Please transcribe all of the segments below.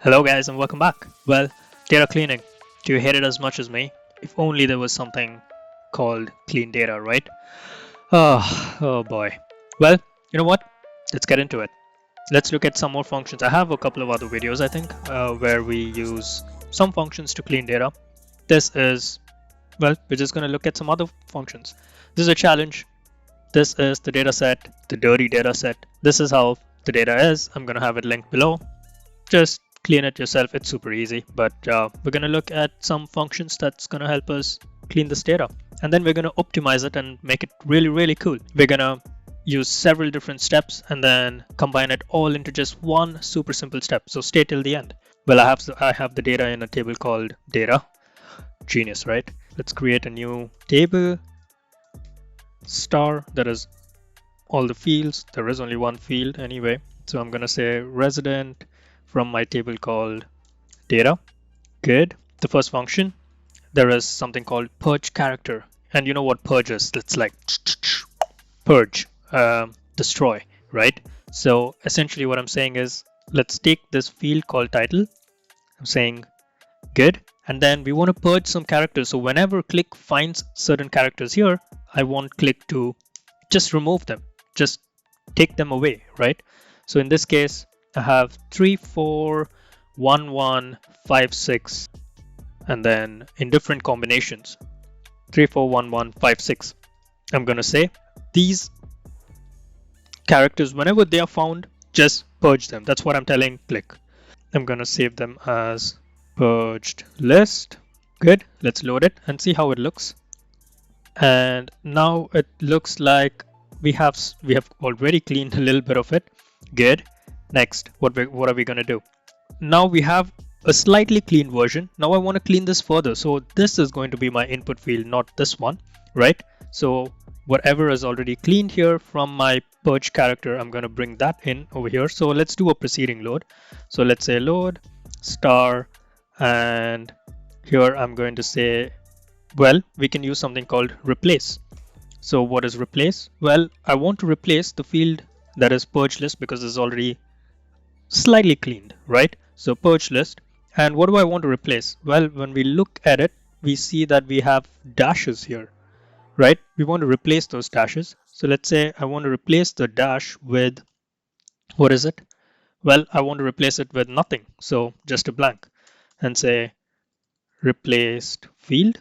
Hello guys and welcome back. Well, data cleaning. Do you hate it as much as me? If only there was something called clean data, right? Oh boy. Well, you know what? Let's get into it. Let's look at some more functions. I have a couple of other videos, I think, where we use some functions to clean data. This is, well, we're just going to look at some other functions. This is a challenge. This is the data set, the dirty data set. This is how the data is. I'm going to have it linked below. Just clean it yourself. It's super easy, but we're going to look at some functions that's going to help us clean this data, and then we're going to optimize it and make it really cool. We're going to use several different steps and then combine it all into just one super simple step. So stay till the end. Well, I have the data in a table called data. Genius, right? Let's create a new table star that is all the fields. There is only one field anyway, so I'm going to say resident from my table called data. Good. The first function, there is something called purge character. And you know what purge is? It's like purge, destroy, right? So essentially what I'm saying is, let's take this field called title. I'm saying good. And then we want to purge some characters. So whenever Qlik finds certain characters here, I want Qlik to just remove them, just take them away, right? So in this case, I have 3, 4, 1, 1, 5, 6, and then in different combinations, 3, 4, 1, 1, 5, 6. I'm going to say these characters, whenever they are found, just purge them. That's what I'm telling Qlik. I'm going to save them as purged list. Good. Let's load it and see how it looks. And now it looks like we have already cleaned a little bit of it. Good. Next, what are we going to do? Now we have a slightly clean version. Now I want to clean this further. So this is going to be my input field, not this one, right? So whatever is already cleaned here from my purge character, I'm going to bring that in over here. So let's do a preceding load. So let's say load star, and here I'm going to say, well, we can use something called replace. So what is replace? Well, I want to replace the field that is purge list because it's already slightly cleaned, right? So purge list. And what do I want to replace? Well, when we look at it, we see that we have dashes here, right? We want to replace those dashes. So let's say I want to replace the dash with, what is it? Well, I want to replace it with nothing. So just a blank, and say replaced field.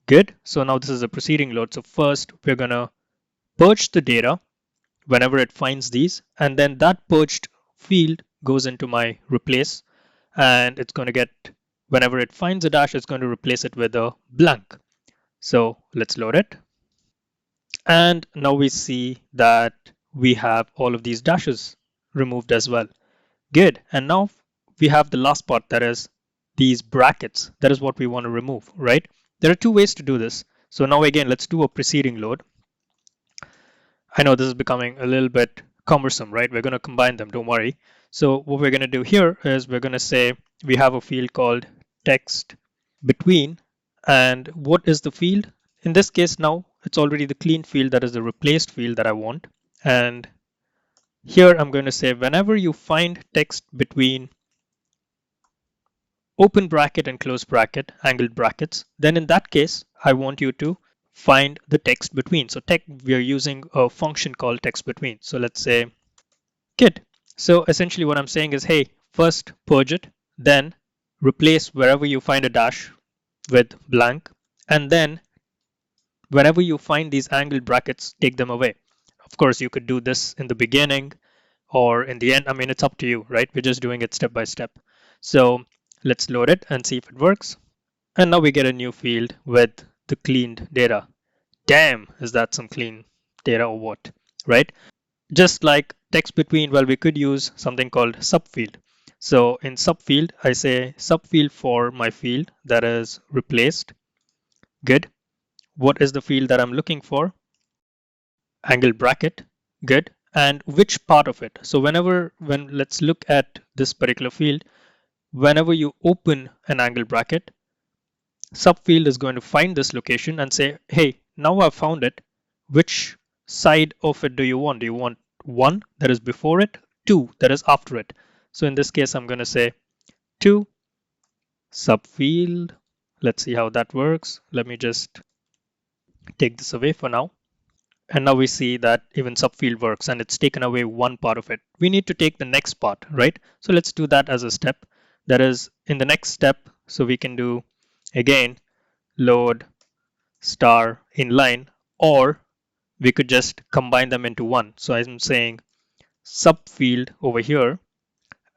Good. So now this is a preceding load. So first we're going to purge the data whenever it finds these, and then that purged field goes into my replace, and it's going to get, whenever it finds a dash, it's going to replace it with a blank. So let's load it. And now we see that we have all of these dashes removed as well. Good. And now we have the last part, that is these brackets. That is what we want to remove, right? There are two ways to do this. So now again, let's do a preceding load. I know this is becoming a little bit cumbersome, right? We're going to combine them, don't worry. So what we're going to do here is we're going to say we have a field called text between. And what is the field? In this case now, it's already the clean field, that is the replaced field that I want. And here I'm going to say whenever you find text between open bracket and close bracket, angled brackets, then in that case, I want you to find the text between. So we are using a function called text between. So let's say kid. So essentially what I'm saying is, hey, first purge it, then replace wherever you find a dash with blank, and then whenever you find these angled brackets, take them away. Of course, you could do this in the beginning or in the end. I mean, it's up to you, right? We're just doing it step by step. So let's load it and see if it works. And now we get a new field with the cleaned data. Damn, is that some clean data or what, right? Just like text between, well, we could use something called subfield. So in subfield, I say subfield for my field that is replaced. Good. What is the field that I'm looking for? Angle bracket. Good. And which part of it? So let's look at this particular field. Whenever you open an angle bracket, subfield is going to find this location and say, hey, now I've found it. Which side of it do you want? Do you want 1 that is before it, 2 that is after it? So in this case, I'm going to say to subfield. Let's see how that works. Let me just take this away for now. And now we see that even subfield works and it's taken away one part of it. We need to take the next part, right? So let's do that as a step. That is in the next step. So we can do again load star inline, or we could just combine them into one. So I'm saying subfield over here,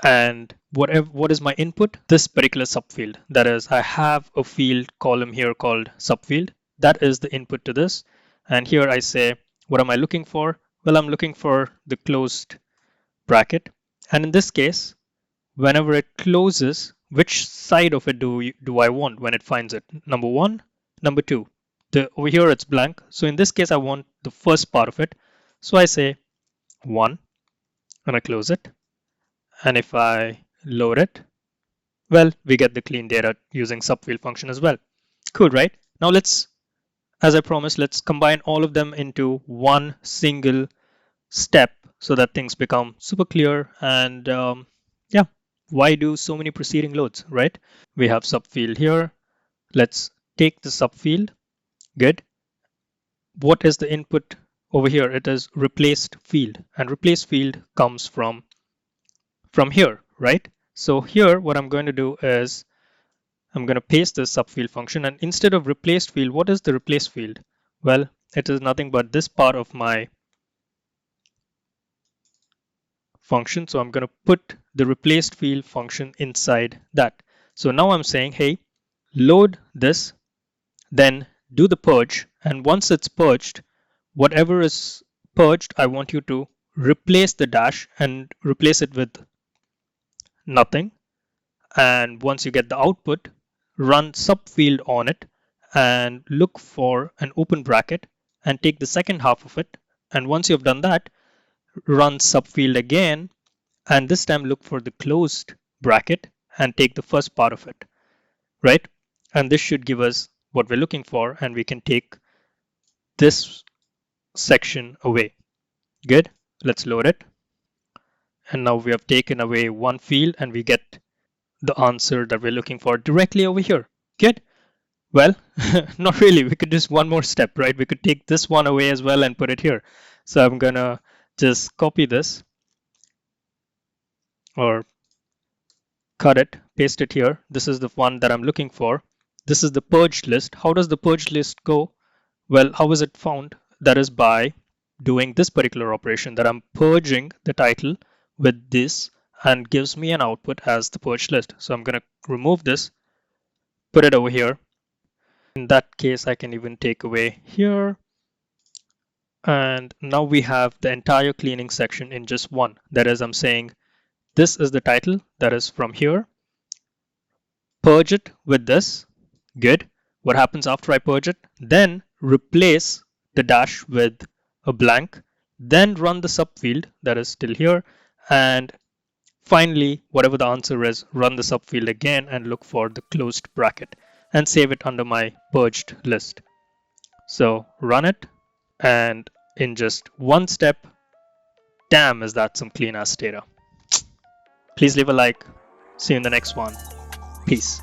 and what is my input? This particular subfield. That is, I have a field column here called subfield. That is the input to this. And here I say, what am I looking for? Well, I'm looking for the closed bracket. And in this case, whenever it closes, which side of it do I want when it finds it? Number one, number two. Over here it's blank. So in this case, I want the first part of it. So I say one and I close it. And if I load it, well, we get the clean data using subfield function as well. Cool, right? Now let's, as I promised, let's combine all of them into one single step so that things become super clear. And yeah, why do so many preceding loads, right? We have subfield here. Let's take the subfield. Good. What is the input over here? It is replaced field, and replaced field comes from here, right? So here, what I'm going to do is I'm going to paste this subfield function, and instead of replaced field, what is the replaced field? Well, it is nothing but this part of my function. So I'm going to put the replaced field function inside that. So now I'm saying, hey, load this, then do the purge. And once it's purged, whatever is purged, I want you to replace the dash and replace it with nothing. And once you get the output, run subfield on it and look for an open bracket and take the second half of it. And once you've done that, run subfield again, and this time look for the closed bracket and take the first part of it, right? And this should give us what we're looking for, and we can take this section away. Good. Let's load it. And now we have taken away one field and we get the answer that we're looking for directly over here. Good. Well, not really. We could just one more step, right? We could take this one away as well and put it here. So I'm gonna just copy this or cut it, paste it here. This is the one that I'm looking for. This is the purged list. How does the purged list go? Well, how is it found? That is by doing this particular operation, that I'm purging the title with this and gives me an output as the purged list. So I'm going to remove this, put it over here. In that case, I can even take away here. And now we have the entire cleaning section in just one. That is, I'm saying this is the title, that is from here. Purge it with this. Good. What happens after I purge it? Then replace the dash with a blank. Then run the subfield, that is still here. And finally, whatever the answer is, run the subfield again and look for the closed bracket and save it under my purged list. So run it, and in just one step, damn, is that some clean ass data. Please leave a like. See you in the next one. Peace.